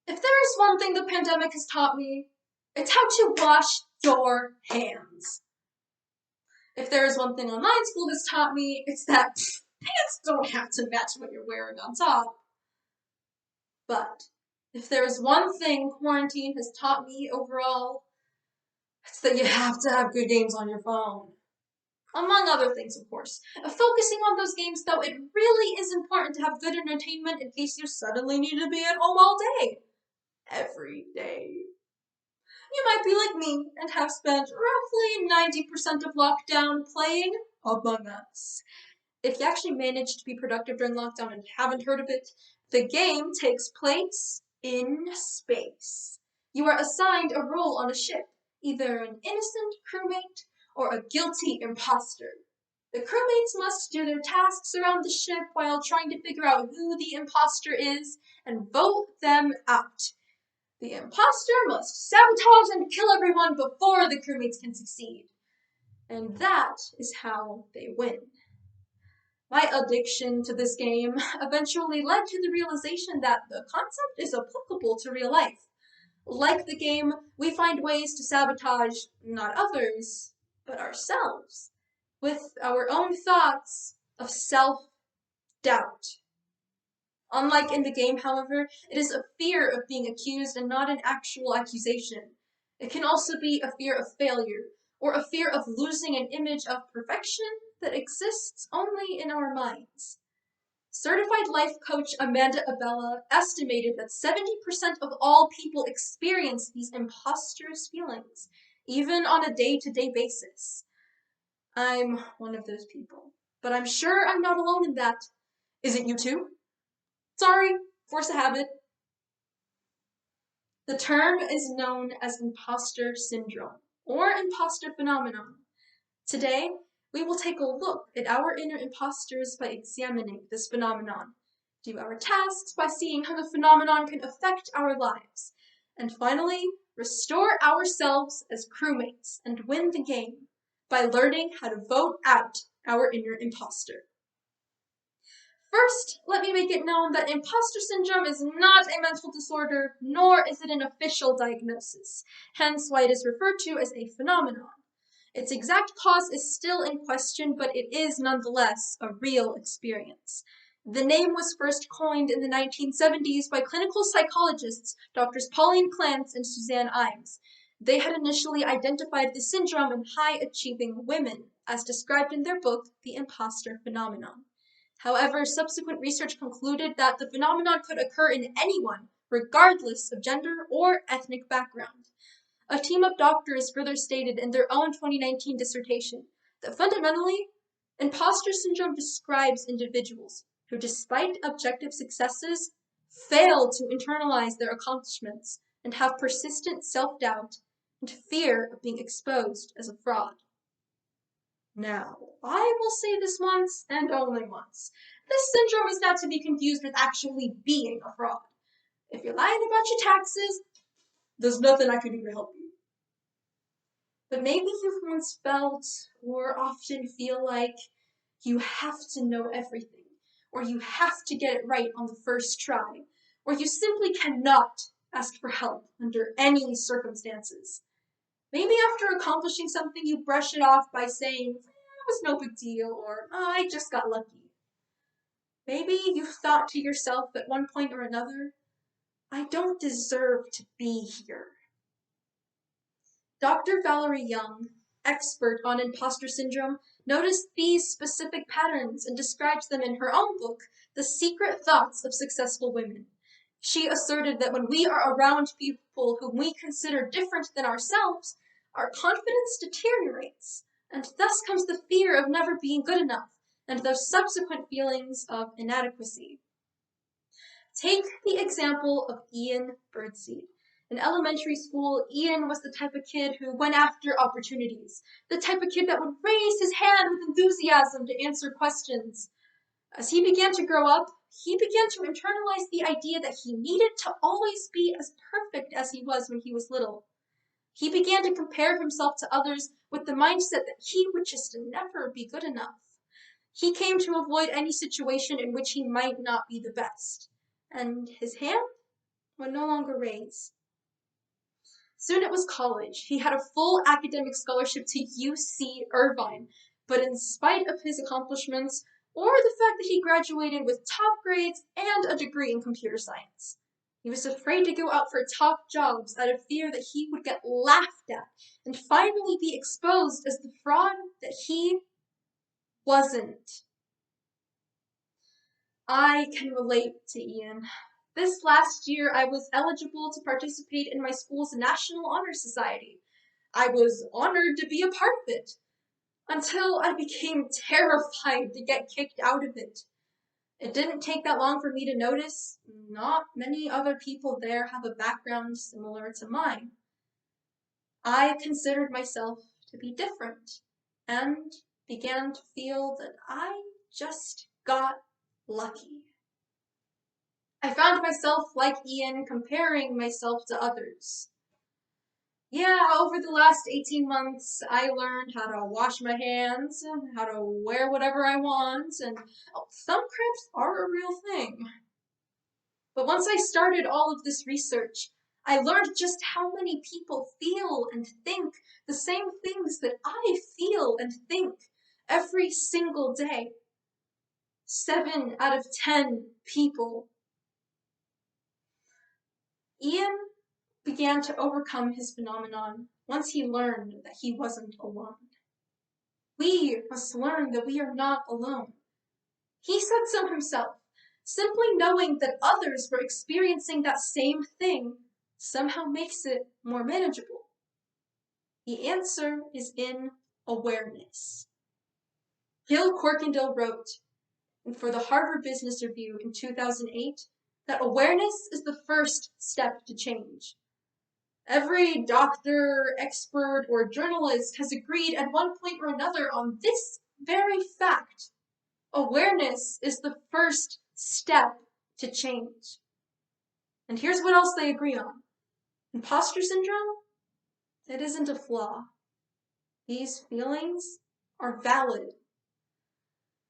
If there is one thing the pandemic has taught me, it's how to wash your hands. If there is one thing online school has taught me, it's that pants don't have to match what you're wearing on top. But if there is one thing quarantine has taught me overall, it's that you have to have good games on your phone. Among other things, of course. Focusing on those games, though, it really is important to have good entertainment in case you suddenly need to be at home all day. Every day. You might be like me and have spent roughly 90% of lockdown playing Among Us. If you actually managed to be productive during lockdown and haven't heard of it, the game takes place in space. You are assigned a role on a ship, either an innocent crewmate or a guilty imposter. The crewmates must do their tasks around the ship while trying to figure out who the imposter is and vote them out. The imposter must sabotage and kill everyone before the crewmates can succeed. And that is how they win. My addiction to this game eventually led to the realization that the concept is applicable to real life. Like the game, we find ways to sabotage not others, but ourselves, with our own thoughts of self-doubt. Unlike in the game, however, it is a fear of being accused and not an actual accusation. It can also be a fear of failure, or a fear of losing an image of perfection that exists only in our minds. Certified life coach Amanda Abella estimated that 70% of all people experience these imposters feelings, even on a day-to-day basis. I'm one of those people, but I'm sure I'm not alone in that. Is it you too? Sorry, force of habit. The term is known as imposter syndrome, or imposter phenomenon. Today, we will take a look at our inner imposters by examining this phenomenon, do our tasks by seeing how the phenomenon can affect our lives, and finally, restore ourselves as crewmates and win the game by learning how to vote out our inner imposter. First, let me make it known that imposter syndrome is not a mental disorder, nor is it an official diagnosis, hence why it is referred to as a phenomenon. Its exact cause is still in question, but it is nonetheless a real experience. The name was first coined in the 1970s by clinical psychologists Drs. Pauline Clance and Suzanne Imes. They had initially identified the syndrome in high-achieving women, as described in their book, The Imposter Phenomenon. However, subsequent research concluded that the phenomenon could occur in anyone, regardless of gender or ethnic background. A team of doctors further stated in their own 2019 dissertation that fundamentally, imposter syndrome describes individuals who, despite objective successes, fail to internalize their accomplishments and have persistent self-doubt and fear of being exposed as a fraud. Now, I will say this once and only once. This syndrome is not to be confused with actually being a fraud. If you're lying about your taxes, there's nothing I can do to help you. But maybe you've once felt or often feel like you have to know everything, or you have to get it right on the first try, or you simply cannot ask for help under any circumstances. Maybe after accomplishing something, you brush it off by saying, it was no big deal, or I just got lucky. Maybe you've thought to yourself at one point or another, I don't deserve to be here. Dr. Valerie Young, expert on imposter syndrome, noticed these specific patterns and describes them in her own book, The Secret Thoughts of Successful Women. She asserted that when we are around people whom we consider different than ourselves, our confidence deteriorates, and thus comes the fear of never being good enough, and those subsequent feelings of inadequacy. Take the example of Ian Birdseed. In elementary school, Ian was the type of kid who went after opportunities, the type of kid that would raise his hand with enthusiasm to answer questions. As he began to grow up, he began to internalize the idea that he needed to always be as perfect as he was when he was little. He began to compare himself to others with the mindset that he would just never be good enough. He came to avoid any situation in which he might not be the best. And his hand? would no longer raise. Soon it was college. He had a full academic scholarship to UC Irvine, but in spite of his accomplishments, or the fact that he graduated with top grades and a degree in computer science, he was afraid to go out for top jobs out of fear that he would get laughed at and finally be exposed as the fraud that he wasn't. I can relate to Ian. This last year, I was eligible to participate in my school's National Honor Society. I was honored to be a part of it, until I became terrified to get kicked out of it. It didn't take that long for me to notice not many other people there have a background similar to mine. I considered myself to be different, and began to feel that I just got lucky. I found myself, like Ian, comparing myself to others. Yeah, over the last 18 months, I learned how to wash my hands, and how to wear whatever I want, and thumb cramps are a real thing. But once I started all of this research, I learned just how many people feel and think the same things that I feel and think every single day. 7 out of 10 people. Ian began to overcome his phenomenon once he learned that he wasn't alone. We must learn that we are not alone. He said so himself. Simply knowing that others were experiencing that same thing somehow makes it more manageable. The answer is in awareness. Gil Corkindale wrote, for the Harvard Business Review in 2008, that awareness is the first step to change. Every doctor, expert, or journalist has agreed at one point or another on this very fact. Awareness is the first step to change. And here's what else they agree on. Imposter syndrome? It isn't a flaw. These feelings are valid.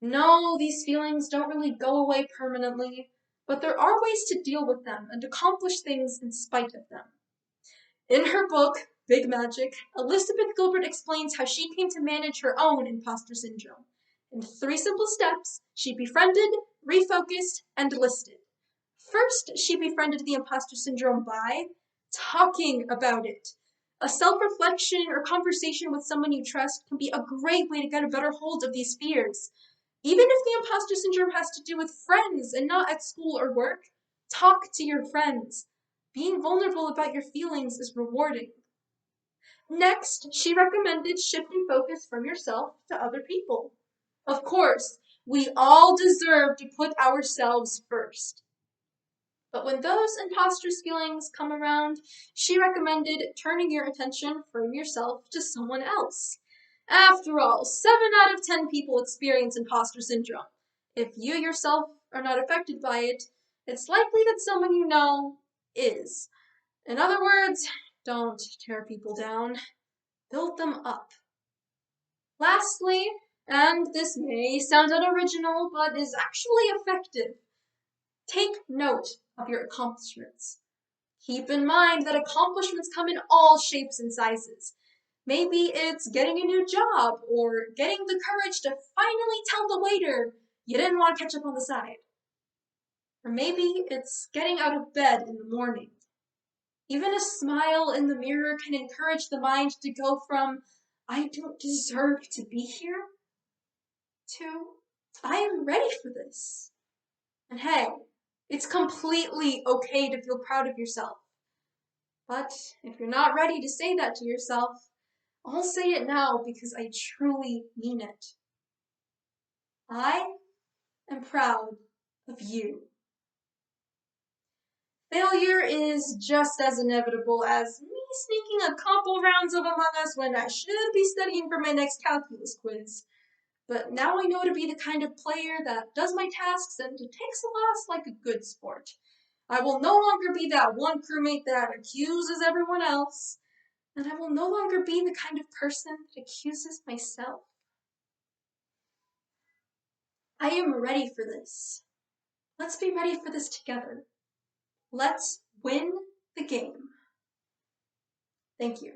No, these feelings don't really go away permanently, but there are ways to deal with them and accomplish things in spite of them. In her book, Big Magic, Elizabeth Gilbert explains how she came to manage her own imposter syndrome. In 3 simple steps, she befriended, refocused, and listed. First, she befriended the imposter syndrome by talking about it. A self-reflection or conversation with someone you trust can be a great way to get a better hold of these fears. Even if the imposter syndrome has to do with friends and not at school or work, talk to your friends. Being vulnerable about your feelings is rewarding. Next, she recommended shifting focus from yourself to other people. Of course, we all deserve to put ourselves first. But when those imposter's feelings come around, she recommended turning your attention from yourself to someone else. After all, 7 out of 10 people experience imposter syndrome. If you yourself are not affected by it, it's likely that someone you know is. In other words, don't tear people down, build them up. Lastly, and this may sound unoriginal, but is actually effective, take note of your accomplishments. Keep in mind that accomplishments come in all shapes and sizes. Maybe it's getting a new job, or getting the courage to finally tell the waiter you didn't want ketchup on the side. Or maybe it's getting out of bed in the morning. Even a smile in the mirror can encourage the mind to go from, I don't deserve to be here, to, I am ready for this. And hey, it's completely okay to feel proud of yourself. But if you're not ready to say that to yourself, I'll say it now because I truly mean it. I am proud of you. Failure is just as inevitable as me sneaking a couple rounds of Among Us when I should be studying for my next calculus quiz. But now I know to be the kind of player that does my tasks and takes a loss like a good sport. I will no longer be that one crewmate that accuses everyone else, and I will no longer be the kind of person that accuses myself. I am ready for this. Let's be ready for this together. Let's win the game. Thank you.